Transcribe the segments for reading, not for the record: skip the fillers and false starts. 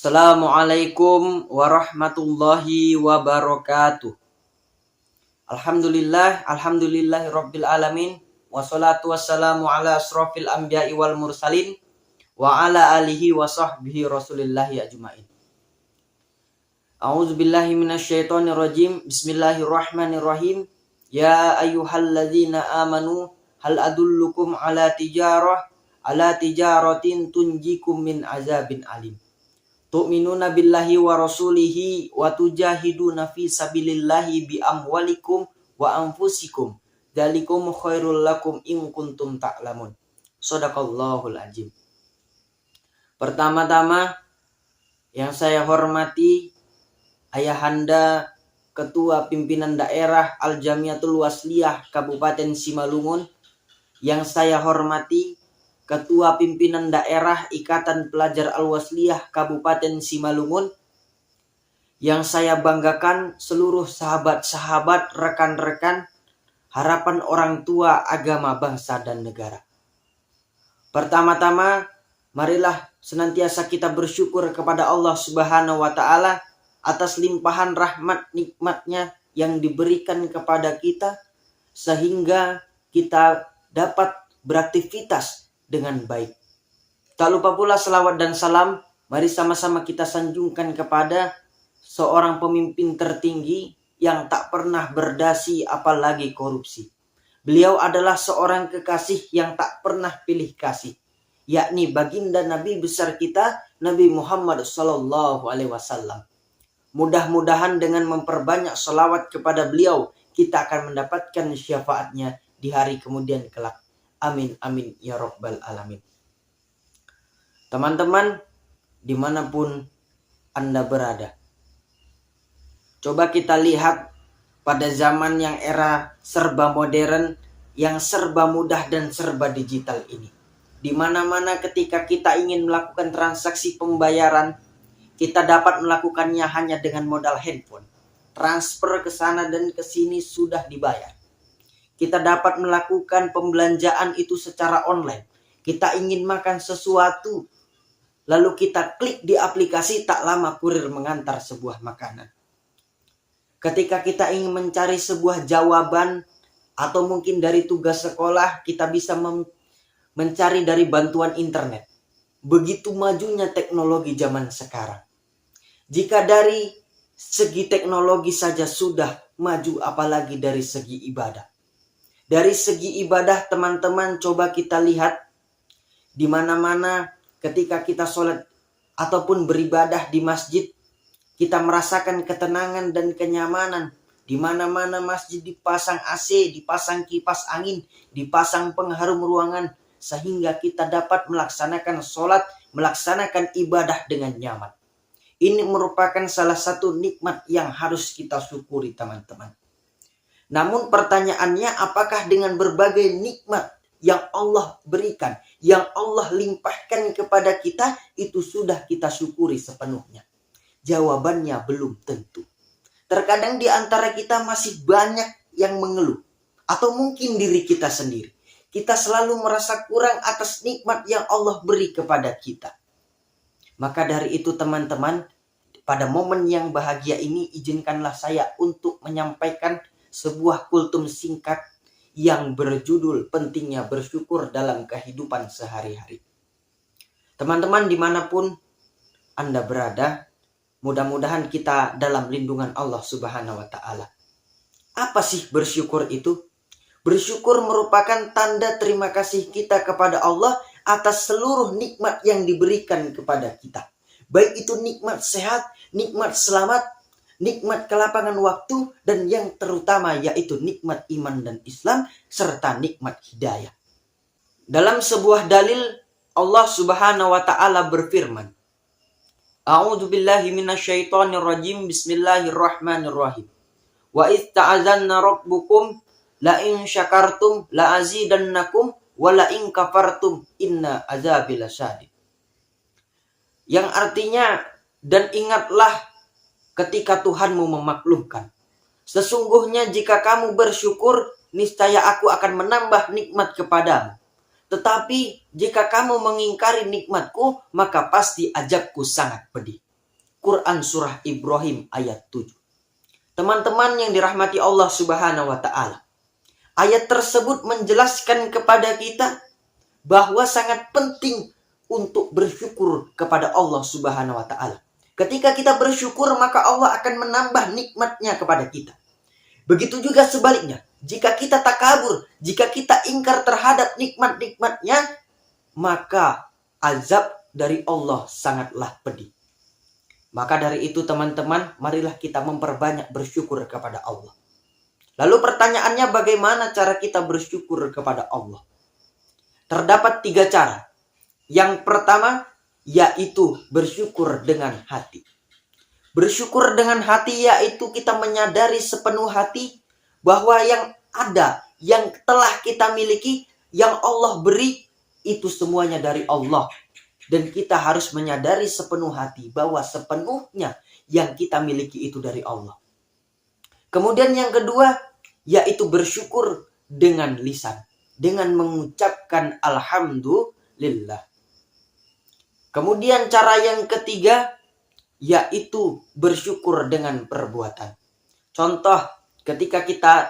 Assalamualaikum warahmatullahi wabarakatuh. Alhamdulillahirabbil alamin. Wassalatu wassalamu ala asrofil anbiya'i wal mursalin wa ala alihi wa sahbihi rasulillahi ajmain. A'udzubillahi minasyaitonir rajim. Bismillahirrahmanirrahim. Ya ayyuhalladzina amanu hal adullukum ala tijaratin tunjikum min azabin alim. Tu'minuna billahi wa rasulihi wa tujahiduna fi sabilillahi bi amwalikum wa anfusikum. Dzalikum khairul lakum in kuntum ta'lamun. Shadaqallahul azim. Pertama-tama yang saya hormati Ayahanda Ketua Pimpinan Daerah Al-Jamiatul Wasliyah Kabupaten Simalungun. Yang saya hormati Ketua Pimpinan Daerah Ikatan Pelajar Al-Wasliyah Kabupaten Simalungun. Yang saya banggakan seluruh sahabat-sahabat, rekan-rekan, harapan orang tua agama, bangsa, dan negara. Pertama-tama, marilah senantiasa kita bersyukur kepada Allah Subhanahu wa Ta'ala atas limpahan rahmat nikmatnya yang diberikan kepada kita, sehingga kita dapat beraktivitas dengan baik. Tak lupa pula salawat dan salam, mari sama-sama kita sanjungkan kepada seorang pemimpin tertinggi yang tak pernah berdasi apalagi korupsi. Beliau adalah seorang kekasih yang tak pernah pilih kasih, yakni baginda Nabi besar kita, Nabi Muhammad SAW. Mudah-mudahan dengan memperbanyak salawat kepada beliau, kita akan mendapatkan syafaatnya di hari kemudian kelak. Amin, amin, ya rabbal alamin. Teman-teman, dimanapun Anda berada, coba kita lihat pada zaman yang era serba modern, yang serba mudah dan serba digital ini. Di mana-mana ketika kita ingin melakukan transaksi pembayaran, kita dapat melakukannya hanya dengan modal handphone. Transfer ke sana dan ke sini sudah dibayar. Kita dapat melakukan pembelanjaan itu secara online. Kita ingin makan sesuatu, lalu kita klik di aplikasi, tak lama kurir mengantar sebuah makanan. Ketika kita ingin mencari sebuah jawaban, atau mungkin dari tugas sekolah, kita bisa mencari dari bantuan internet. Begitu majunya teknologi zaman sekarang. Jika dari segi teknologi saja sudah maju, apalagi dari segi ibadah. Dari segi ibadah, teman-teman, coba kita lihat di mana-mana ketika kita sholat ataupun beribadah di masjid, kita merasakan ketenangan dan kenyamanan. Di mana-mana masjid dipasang AC, dipasang kipas angin, dipasang pengharum ruangan, sehingga kita dapat melaksanakan sholat, melaksanakan ibadah dengan nyaman. Ini merupakan salah satu nikmat yang harus kita syukuri, teman-teman. Namun pertanyaannya, apakah dengan berbagai nikmat yang Allah berikan, yang Allah limpahkan kepada kita, itu sudah kita syukuri sepenuhnya? Jawabannya belum tentu. Terkadang di antara kita masih banyak yang mengeluh, atau mungkin diri kita sendiri. Kita selalu merasa kurang atas nikmat yang Allah beri kepada kita. Maka dari itu, teman-teman, pada momen yang bahagia ini, izinkanlah saya untuk menyampaikan sebuah kultum singkat yang berjudul pentingnya bersyukur dalam kehidupan sehari-hari. Teman-teman, dimanapun Anda berada, mudah-mudahan kita dalam lindungan Allah Subhanahu wa Ta'ala. Apa sih bersyukur itu? Bersyukur merupakan tanda terima kasih kita kepada Allah atas seluruh nikmat yang diberikan kepada kita. Baik itu nikmat sehat, nikmat selamat, nikmat kelapangan waktu, dan yang terutama yaitu nikmat iman dan Islam, serta nikmat hidayah. Dalam sebuah dalil, Allah Subhanahu wa Ta'ala berfirman, A'udzubillahi minasyaitonirrajim. Bismillahirrahmanirrahim. Wa idz ta'adzanna rabbukum la in syakartum la azidannakum wa la in kafartum inna azabi lasyadid. Yang artinya, dan ingatlah ketika Tuhanmu memaklumkan, sesungguhnya jika kamu bersyukur, niscaya aku akan menambah nikmat kepadamu. Tetapi jika kamu mengingkari nikmatku, maka pasti azabku sangat pedih. Quran surah Ibrahim ayat 7. Teman-teman yang dirahmati Allah Subhanahu wa Ta'ala, ayat tersebut menjelaskan kepada kita bahwa sangat penting untuk bersyukur kepada Allah Subhanahu wa Ta'ala. Ketika kita bersyukur, maka Allah akan menambah nikmatnya kepada kita. Begitu juga sebaliknya, jika kita takabur, jika kita ingkar terhadap nikmat-nikmatnya, maka azab dari Allah sangatlah pedih. Maka dari itu teman-teman, marilah kita memperbanyak bersyukur kepada Allah. Lalu pertanyaannya, bagaimana cara kita bersyukur kepada Allah? Terdapat 3 cara. Yang pertama, yaitu bersyukur dengan hati. Bersyukur dengan hati yaitu kita menyadari sepenuh hati bahwa yang ada, yang telah kita miliki, yang Allah beri, itu semuanya dari Allah. Dan kita harus menyadari sepenuh hati bahwa sepenuhnya yang kita miliki itu dari Allah. Kemudian yang kedua, yaitu bersyukur dengan lisan. Dengan mengucapkan alhamdulillah. Kemudian cara yang ketiga, yaitu bersyukur dengan perbuatan. Contoh, ketika kita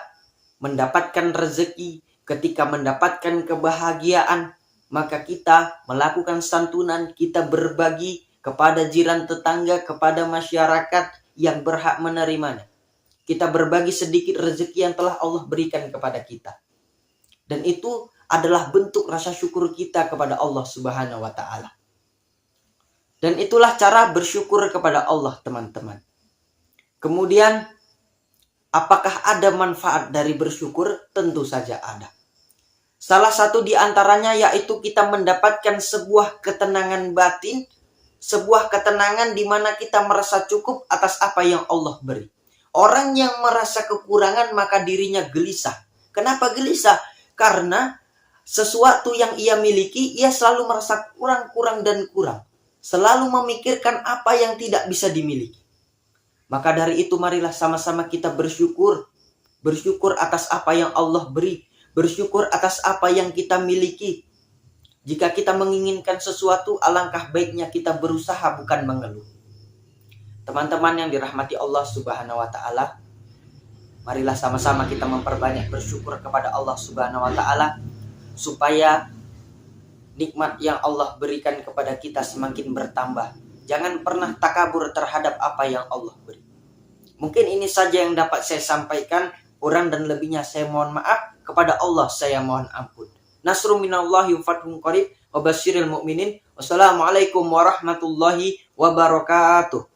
mendapatkan rezeki, ketika mendapatkan kebahagiaan, maka kita melakukan santunan, kita berbagi kepada jiran tetangga, kepada masyarakat yang berhak menerimanya. Kita berbagi sedikit rezeki yang telah Allah berikan kepada kita. Dan itu adalah bentuk rasa syukur kita kepada Allah Subhanahu wa Ta'ala. Dan itulah cara bersyukur kepada Allah, teman-teman. Kemudian, apakah ada manfaat dari bersyukur? Tentu saja ada. Salah satu di antaranya yaitu kita mendapatkan sebuah ketenangan batin, sebuah ketenangan di mana kita merasa cukup atas apa yang Allah beri. Orang yang merasa kekurangan maka dirinya gelisah. Kenapa gelisah? Karena sesuatu yang ia miliki, ia selalu merasa kurang dan kurang. Selalu memikirkan apa yang tidak bisa dimiliki. Maka dari itu marilah sama-sama kita bersyukur. Bersyukur atas apa yang Allah beri. Bersyukur atas apa yang kita miliki. Jika kita menginginkan sesuatu, alangkah baiknya kita berusaha bukan mengeluh. Teman-teman yang dirahmati Allah Subhanahu wa Ta'ala, marilah sama-sama kita memperbanyak bersyukur kepada Allah Subhanahu wa Ta'ala, supaya nikmat yang Allah berikan kepada kita semakin bertambah. Jangan pernah takabur terhadap apa yang Allah beri. Mungkin ini saja yang dapat saya sampaikan. Kurang dan lebihnya saya mohon maaf. Kepada Allah saya mohon ampun. Nasrun minallahi wa fathun qarib wa basyiril mu'minin. Wassalamualaikum warahmatullahi wabarakatuh.